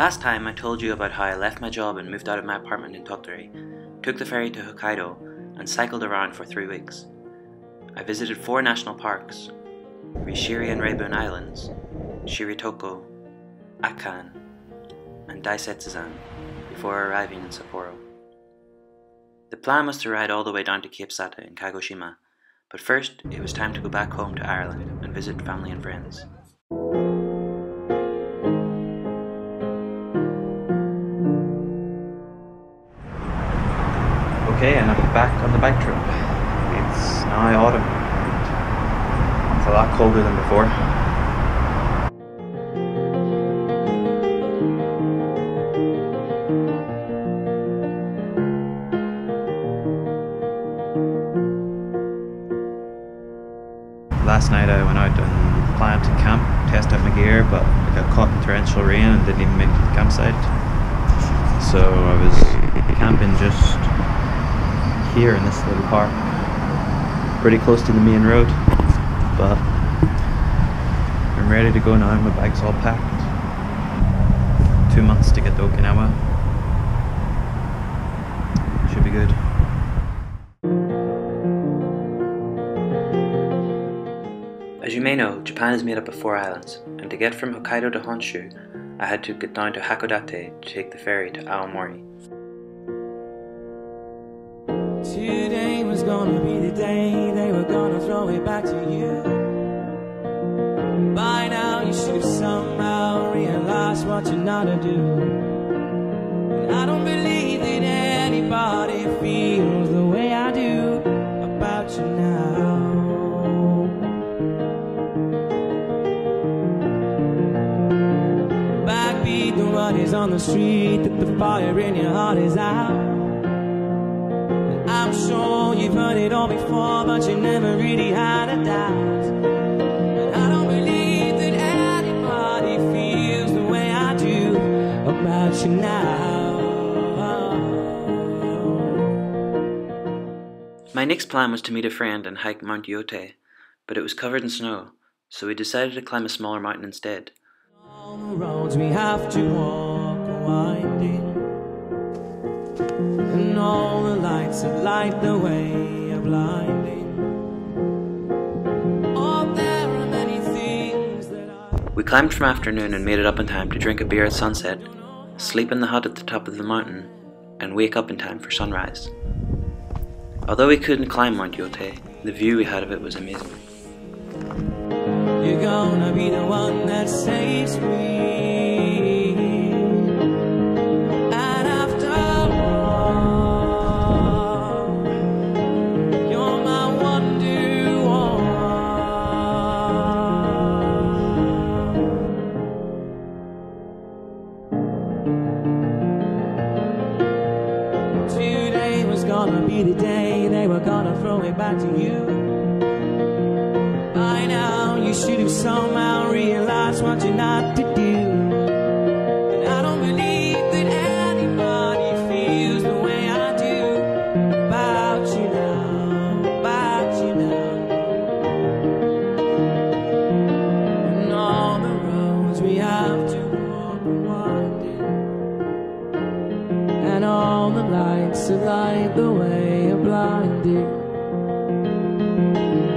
Last time I told you about how I left my job and moved out of my apartment in Tottori, took the ferry to Hokkaido, and cycled around for 3 weeks. I visited 4 national parks, Rishiri and Raibun Islands, Shiritoko, Akan, and Daisetsuzan, before arriving in Sapporo. The plan was to ride all the way down to Cape Sata in Kagoshima, but first it was time to go back home to Ireland and visit family and friends. Okay, and I'm back on the bike trip. It's now autumn. It's a lot colder than before. Last night I went out and planned to camp, test out my gear, but I got caught in torrential rain and didn't even make it to the campsite. So I was camping just here in this little park, pretty close to the main road, but I'm ready to go now. My bag's all packed. 2 months to get to Okinawa. Should be good. As you may know, Japan is made up of 4 islands, and to get from Hokkaido to Honshu, I had to get down to Hakodate to take the ferry to Aomori. Today was gonna be the day they were gonna throw it back to you. By now you should have somehow realized what you're not to do. And I don't believe that anybody feels the way I do about you now. Backbeat, the run is on the street, that the fire in your heart is out. I'm sure you've heard it all before, but you never really had a doubt. And I don't believe that anybody feels the way I do about you now. My next plan was to meet a friend and hike Mount Yote, but it was covered in snow, so we decided to climb a smaller mountain instead. All the roads we have to walk are winding, and all the lights that light the way are blinding. Oh, there are many things that We climbed from afternoon and made it up in time to drink a beer at sunset, sleep in the hut at the top of the mountain, and wake up in time for sunrise. Although we couldn't climb Mount Yote, the view we had of it was amazing. You're gonna be the one that saves me. And after all, you're my wonder wall. Today was gonna be the day they were gonna throw it back to you. By now you should have somehow realized what you're not to do. And I don't believe that anybody feels the way I do about you now, about you now. And all the roads we have to walk are winding, and all the lights that light the way are blinding.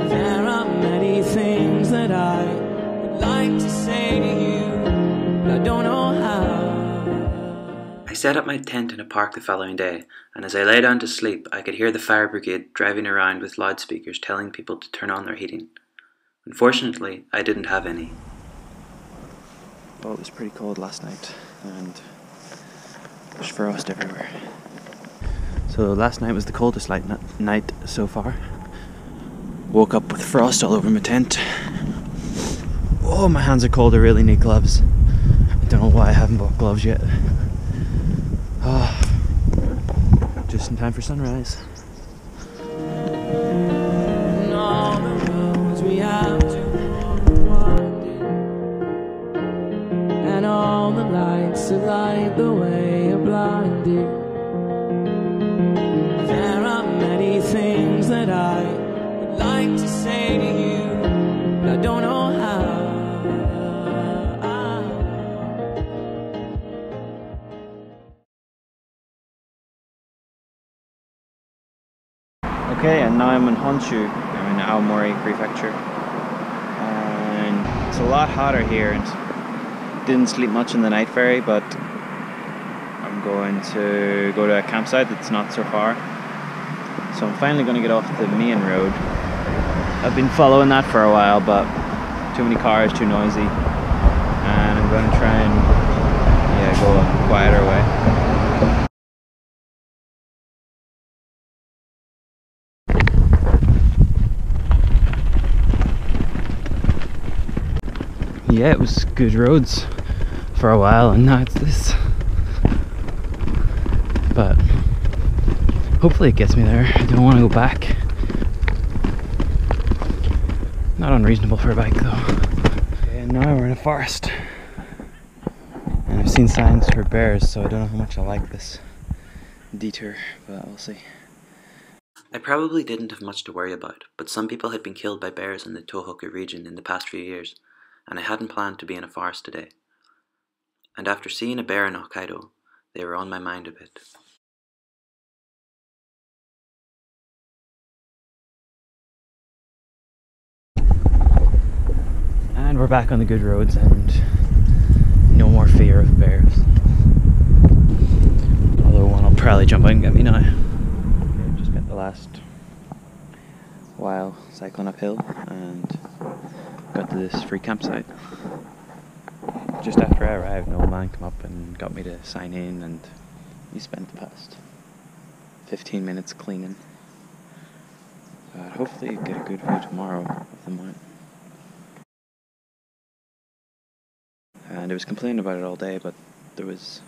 There are many things that I would like to say to you, but I don't know how. I set up my tent in a park the following day, and as I lay down to sleep, I could hear the fire brigade driving around with loudspeakers telling people to turn on their heating. Unfortunately, I didn't have any. Well, it was pretty cold last night, and there's frost everywhere. So last night was the coldest night so far. Woke up with frost all over my tent. Oh, my hands are cold, I really need gloves. I don't know why I haven't bought gloves yet. Oh, just in time for sunrise. And all the roads we have to walk are winding, and all the lights that light the way are blinding. There are many things that I would like to say to you, but I don't know how. Honshu. I'm in Aomori Prefecture. And it's a lot hotter here, and didn't sleep much in the night ferry, but I'm going to go to a campsite that's not so far. So I'm finally going to get off the main road. I've been following that for a while, but too many cars, too noisy. And I'm going to try and go a quieter way. Yeah, it was good roads for a while, and now it's this. But hopefully it gets me there. I don't want to go back. Not unreasonable for a bike though. Okay, and now we're in a forest. And I've seen signs for bears, so I don't know how much I like this detour, but we'll see. I probably didn't have much to worry about, but some people had been killed by bears in the Tohoku region in the past few years, and I hadn't planned to be in a forest today. And after seeing a bear in Hokkaido, they were on my mind a bit. And we're back on the good roads, and no more fear of bears. Although one will probably jump out and get me now. Okay, just spent the last while cycling uphill and got to this free campsite. Just after I arrived, an old man came up and got me to sign in, and we spent the past 15 minutes cleaning. But hopefully you get a good view tomorrow of the mountain. And I was complaining about it all day, but there was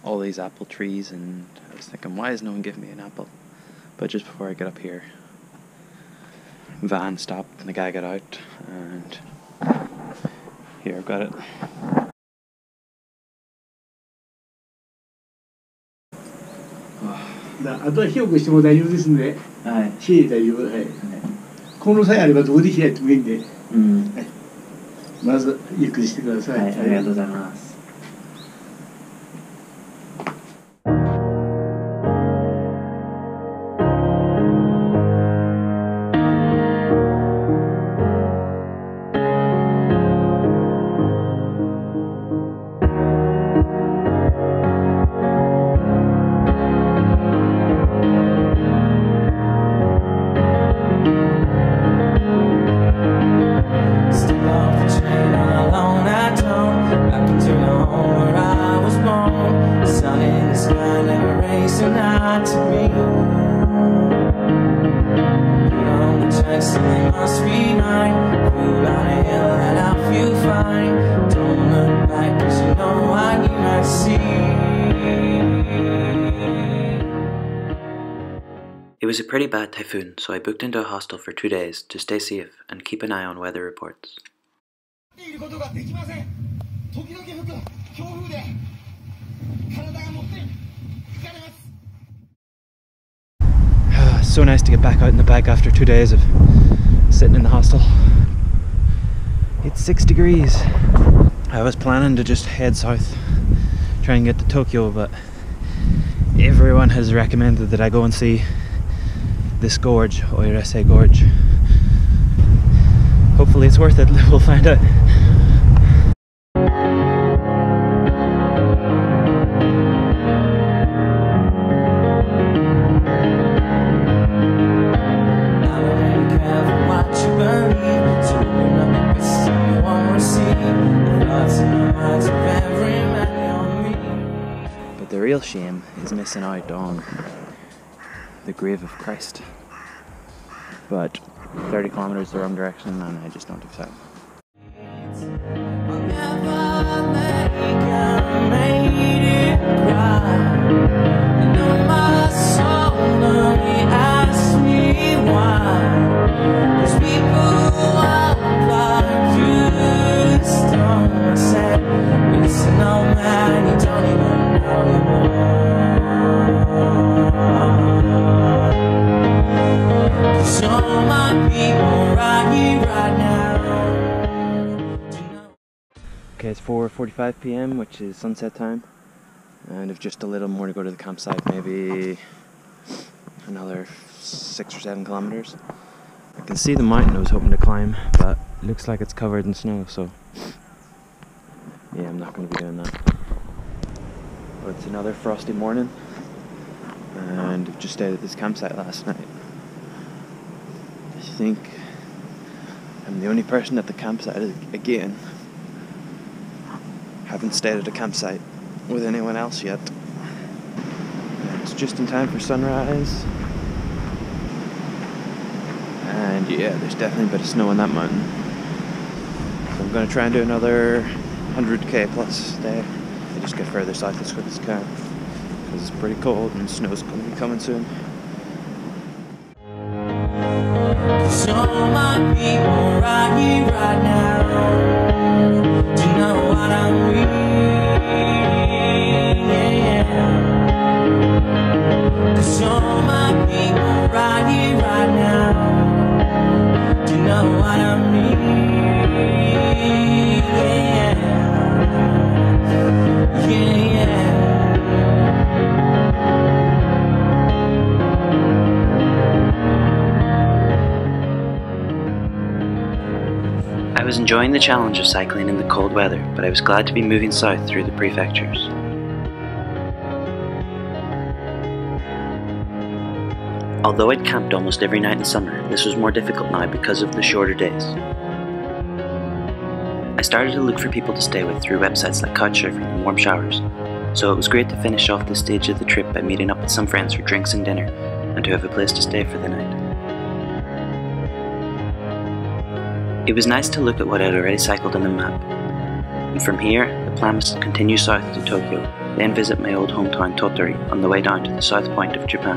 all these apple trees, and I was thinking, why is no one giving me an apple? But just before I get up here, van stopped and the guy got out, and here I've got it. あとは火を起こしても大丈夫ですんで、はい。火で大丈夫、はい。この際あればどこで火やってもいいんで、はい、まずゆっくりしてください。はい、ありがとうございます。It was a pretty bad typhoon, so I booked into a hostel for 2 days to stay safe and keep an eye on weather reports. So nice to get back out in the bike after 2 days of sitting in the hostel. It's 6 degrees. I was planning to just head south, try and get to Tokyo, but everyone has recommended that I go and see this gorge, Oirase Gorge. Hopefully it's worth it, we'll find out. But the real shame is missing out on the grave of Christ. But 30 kilometers the wrong direction, and I just don't have time. Okay, it's 4:45 p.m, which is sunset time, and if just a little more to go to the campsite, maybe another 6 or 7 kilometers. I can see the mountain I was hoping to climb, but it looks like it's covered in snow, so yeah, I'm not going to be doing that. But it's another frosty morning, and I've just stayed at this campsite last night. I think I'm the only person at the campsite again. Haven't stayed at a campsite with anyone else yet. And it's just in time for sunrise. And yeah, there's definitely a bit of snow on that mountain. So I'm going to try and do another 100k plus day. I just get further south as quick as I can, because it's pretty cold and snow's going to be coming soon. So my people right here, right now, do you know what I mean? Yeah. So my people right here, right now, do you know what I mean? Yeah. I was enjoying the challenge of cycling in the cold weather, but I was glad to be moving south through the prefectures. Although I'd camped almost every night in summer, this was more difficult now because of the shorter days. I started to look for people to stay with through websites like Couchsurfing and Warm Showers, so it was great to finish off this stage of the trip by meeting up with some friends for drinks and dinner, and to have a place to stay for the night. It was nice to look at what I'd already cycled on the map, and from here the plan was to continue south to Tokyo, then visit my old hometown Tottori on the way down to the south point of Japan.